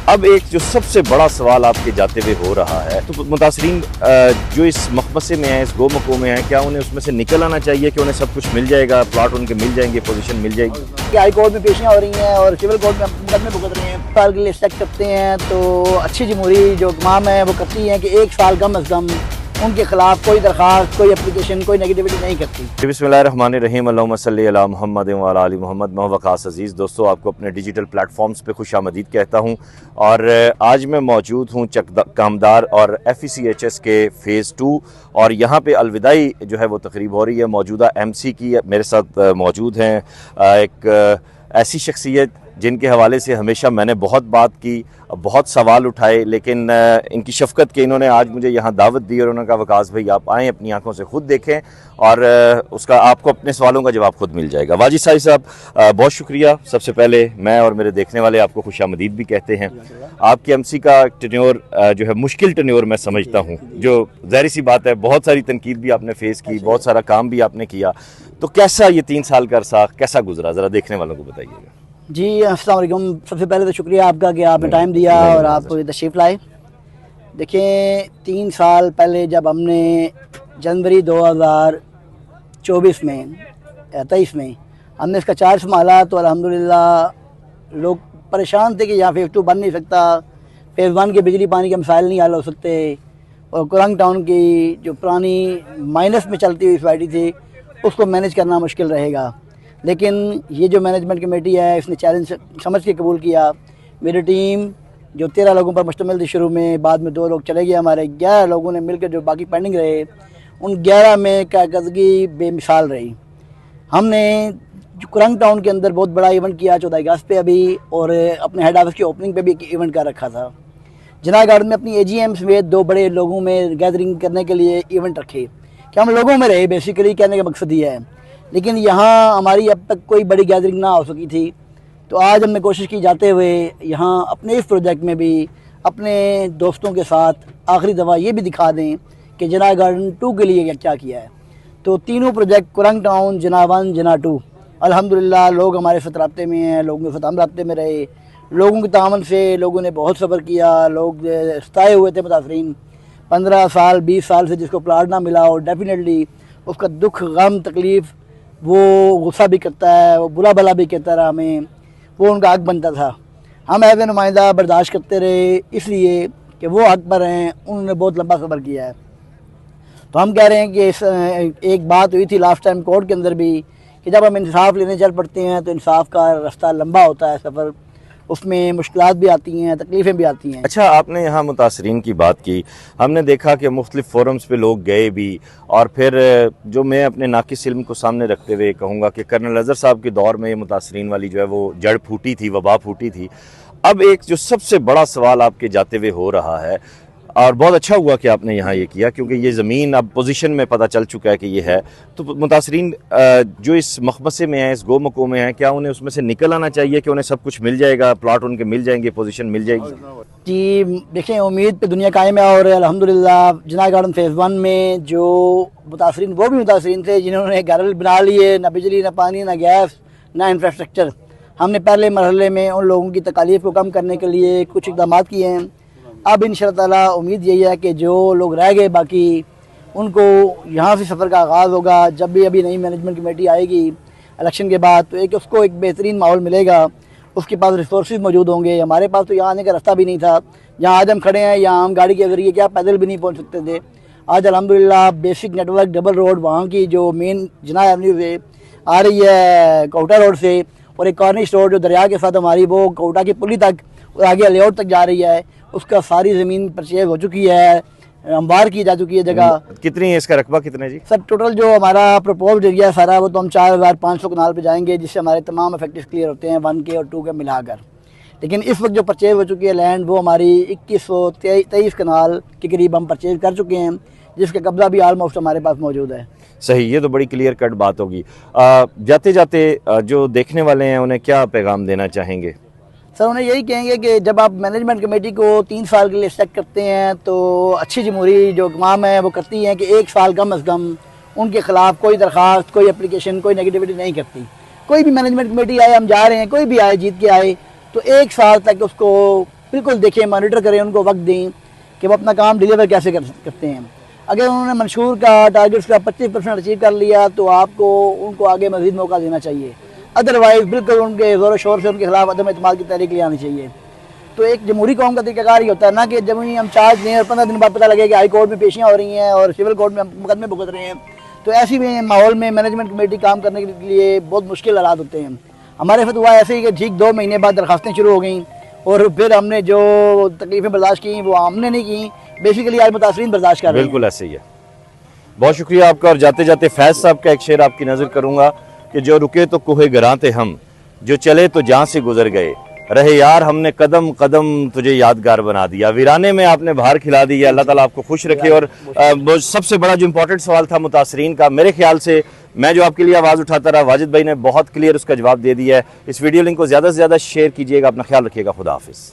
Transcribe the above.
अब एक जो सबसे बड़ा सवाल आपके जाते हुए हो रहा है, तो मुतासरीन जो इस मखमसे में है, इस गोमको में है, क्या उन्हें उसमें से निकल आना चाहिए कि उन्हें सब कुछ मिल जाएगा, प्लाट उनके मिल जाएंगे, पोजीशन मिल जाएगी? हाई कोर्ट में पेशियाँ हो रही हैं और सिविल कोर्ट में मुकदमे भुगत रहे हैं। साल के लिए एक्सपेक्ट करते हैं तो अच्छी जमहूरी जो तमाम है वो करती हैं कि 1 साल कम अज़ कम उनके खिलाफ कोई दरख्वास्त, कोई एप्लीकेशन, कोई नेगेटिविटी नहीं करती। बिस्मिल्लाहिर्रहमानिर्रहीम, अल्लाहुम्मा सल्ली अला मुहम्मद व अला आलि मुहम्मद। महवकास अज़ीज़ दोस्तों, आपको अपने डिजिटल प्लेटफॉर्म्स पे खुशामदीद कहता हूँ। और आज मैं मौजूद हूँ कामदार और FECHS के फ़ेज़ 2 और यहाँ पे अलविदाई जो है वो तकरीब हो रही है। मौजूदा MC की मेरे साथ मौजूद हैं एक ऐसी शख्सियत जिनके हवाले से हमेशा मैंने बहुत बात की, बहुत सवाल उठाए, लेकिन इनकी शफ़क़त के इन्होंने आज मुझे यहाँ दावत दी और उन्होंने कहा वकास भाई आप आएँ, अपनी आंखों से ख़ुद देखें और उसका आपको अपने सवालों का जवाब ख़ुद मिल जाएगा। वाजिद साहब बहुत शुक्रिया। सबसे पहले मैं और मेरे देखने वाले आपको खुशामदीद भी कहते हैं। आपकी MC का टेन्योर जो है मुश्किल टेन्योर मैं समझता हूँ, जो ज़ाहिर सी बात है, बहुत सारी तनकीद भी आपने फ़ेस की, बहुत सारा काम भी आपने किया, तो कैसा ये 3 साल का अरसा कैसा गुजरा, ज़रा देखने वालों को बताइएगा। जी अस्सलाम वालेकुम। सबसे पहले तो शुक्रिया आपका कि आपने टाइम दिया और आप तशरीफ़ लाए। देखें, 3 साल पहले जब हमने जनवरी 2024 में 23 में हमने इसका चार्ज संभाला तो अल्हम्दुलिल्लाह लोग परेशान थे कि यहाँ फ़ेज़ 2 बन नहीं सकता, फ़ेज़ 1 के बिजली पानी के मसाइल नहीं हल हो सकते और कुरंग टाउन की जो पुरानी माइनस में चलती हुई सोसाइटी थी उसको मैनेज करना मुश्किल रहेगा। लेकिन ये जो मैनेजमेंट कमेटी है इसने चैलेंज समझ के कबूल किया। मेरी टीम जो 13 लोगों पर मुश्तमिल थी शुरू में, बाद में 2 लोग चले गए, हमारे 11 लोगों ने मिलकर जो बाकी पेंडिंग रहे उन 11 में कारकर्दगी बेमिसाल रही। हमने कुरंग टाउन के अंदर बहुत बड़ा इवेंट किया 14 अगस्त पे अभी, और अपने हेड ऑफिस की ओपनिंग पे भी एक इवेंट कर रखा था। जिना गार्डन में अपनी AGM समेत 2 बड़े लोगों में गैदरिंग करने के लिए इवेंट रखे कि हम लोगों में रहे, बेसिकली कहने का मकसद ये है। लेकिन यहाँ हमारी अब तक कोई बड़ी गैदरिंग ना हो सकी थी, तो आज हमने कोशिश की जाते हुए यहाँ अपने इस प्रोजेक्ट में भी अपने दोस्तों के साथ आखिरी दफ़ा ये भी दिखा दें कि जिना गार्डन 2 के लिए क्या किया है। तो तीनों प्रोजेक्ट कुरंग टाउन, जिना 1, जिना 2 अल्हम्दुलिल्लाह लोग हमारे साथ राब्ते में हैं, लोगों के साथ हम राब्ते में रहे, लोगों के तावन से लोगों ने बहुत सब्र किया। लोग सताए हुए थे मुतासरीन, 15 साल 20 साल से जिसको प्लाट ना मिला और डेफिनेटली उसका दुख, गम, तकलीफ़, वो गुस्सा भी करता है, वो बुरा भला भी कहता रहा हमें, वो उनका हक बनता था। हम एज ए नुमाइंदा बर्दाश्त करते रहे इसलिए कि वो हक पर हैं, उन्होंने बहुत लंबा सफ़र किया है। तो हम कह रहे हैं कि एक बात हुई थी लास्ट टाइम कोर्ट के अंदर भी कि जब हम इंसाफ लेने चल पड़ते हैं तो इंसाफ का रास्ता लंबा होता है, सफ़र, उसमें मुश्किलात भी आती हैं, तकलीफ़ें भी आती हैं। अच्छा, आपने यहाँ मुतासरीन की बात की, हमने देखा कि मुख्तलिफ़ फोरम्स पे लोग गए भी, और फिर जो मैं अपने नाकिस इल्म को सामने रखते हुए कहूँगा कि कर्नल अज़हर साहब के दौर में ये मुतासरीन वाली जो है वो जड़ फूटी थी, वबा फूटी थी। अब एक जो सबसे बड़ा सवाल आपके जाते हुए हो रहा है, और बहुत अच्छा हुआ कि आपने यहाँ ये किया, क्योंकि ये ज़मीन अब पोजीशन में पता चल चुका है कि ये है, तो मुतासरीन जो इस मखमसे में है, इस गोमको में है, क्या उन्हें उसमें से निकल आना चाहिए कि उन्हें सब कुछ मिल जाएगा, प्लाट उनके मिल जाएंगे, पोजीशन मिल जाएगी? जी देखें, उम्मीद पे दुनिया कायम है और अल्हम्दुलिल्लाह जिना गार्डन फ़ेज़ 1 में जो मुतासरीन, वो भी मुतासरीन थे जिन्होंने घर बना लिए, ना बिजली, ना पानी, ना गैस, ना इंफ्रास्ट्रक्चर। हमने पहले मरहले में उन लोगों की तकालीफ को कम करने के लिए कुछ इक़दाम किए हैं। अब इंशाअल्लाह ताला उम्मीद यही है कि जो लोग रह गए बाकी उनको यहाँ से सफ़र का आगाज़ होगा। जब भी अभी नई मैनेजमेंट कमेटी आएगी इलेक्शन के बाद तो एक उसको एक बेहतरीन माहौल मिलेगा, उसके पास रिसोर्सेज मौजूद होंगे। हमारे पास तो यहाँ आने का रास्ता भी नहीं था, जहाँ आज हम खड़े हैं यहाँ हम गाड़ी के ज़रिए क्या पैदल भी नहीं पहुँच सकते थे। आज अल्हम्दुलिल्लाह बेसिक नेटवर्क, डबल रोड, वहाँ की जो मेन जिना एवेन्यू से आ रही है कोटा रोड से, और एक कॉर्निश रोड जो दरिया के साथ हमारी वो कोटा की पुली तक और आगे लेआउट तक जा रही है, उसका सारी ज़मीन परचेज हो चुकी है, हमवार की जा चुकी है जगह। कितनी है इसका रकबा, कितना है जी? सर टोटल जो हमारा प्रपोज एरिया है सारा वो तो हम 4500 कनाल पे जाएंगे, जिससे हमारे तमाम इफेक्टिव क्लियर होते हैं 1 के और 2 के मिलाकर। लेकिन इस वक्त जो परचेज हो चुकी है लैंड वो हमारी 2123 कनाल के करीब हम परचेज कर चुके हैं, जिसका कब्जा भी आलमोस्ट हमारे पास मौजूद है। सही, ये तो बड़ी क्लियर कट बात होगी। जाते जाते जो देखने वाले हैं उन्हें क्या पैगाम देना चाहेंगे? सर उन्हें यही कहेंगे कि जब आप मैनेजमेंट कमेटी को 3 साल के लिए सेलेक्ट करते हैं तो अच्छी जमहूरी जो इकमाम है वो करती हैं कि 1 साल कम अज़ कम उनके खिलाफ कोई दरख्वास्त, कोई एप्लीकेशन, कोई नेगेटिविटी नहीं करती। कोई भी मैनेजमेंट कमेटी आए, हम जा रहे हैं, कोई भी आए जीत के आए तो 1 साल तक उसको बिल्कुल देखें, मॉनिटर करें, उनको वक्त दें कि वो अपना काम डिलीवर कैसे करते हैं। अगर उन्होंने मंशूर का टारगेट्स का 25% अचीव कर लिया तो आपको उनको आगे मज़ीद मौका देना चाहिए, अदरवाइज़ बिल्कुल उनके ज़ोर शोर से उनके खिलाफ अदम एतमाद की तहरीक ले आनी चाहिए। तो एक जमहूरी कौम का तरीक़ाकार ये होता है ना कि जब ही हम चार्ज दें और 15 दिन बाद पता लगे कि हाई कोर्ट में पेशियाँ हो रही हैं और सिविल कोर्ट में मुकदमे भुगत रहे हैं, तो ऐसी में माहौल में मैनेजमेंट कमेटी काम करने के लिए बहुत मुश्किल हालात होते हैं। हमारे साथ हुआ ऐसे ही कि ठीक 2 महीने बाद दरखास्तें शुरू हो गई और फिर हमने जो तकलीफ़ें बर्दाश्त की वो हमने नहीं की, बेसिकली आज मुतासरीन बर्दाश्त कर रहे हैं। बिल्कुल ऐसे ही है। बहुत शुक्रिया आपका। और जाते जाते फैज़ साहब का एक शेर आपकी नज़र करूँगा कि जो रुके तो कोहे गरां थे हम, जो चले तो जहाँ से गुजर गए, रहे यार हमने कदम कदम तुझे यादगार बना दिया। वीराने में आपने बाहर खिला दी है। अल्लाह ताला आपको खुश रखे। और सबसे बड़ा जो इंपॉर्टेंट सवाल था मुतासरीन का, मेरे ख्याल से मैं जो आपके लिए आवाज़ उठाता रहा, वाजिद भाई ने बहुत क्लियर उसका जवाब दे दिया है। इस वीडियो लिंक को ज़्यादा से ज़्यादा शेयर कीजिएगा। अपना ख्याल रखिएगा। खुदा हाफिज़।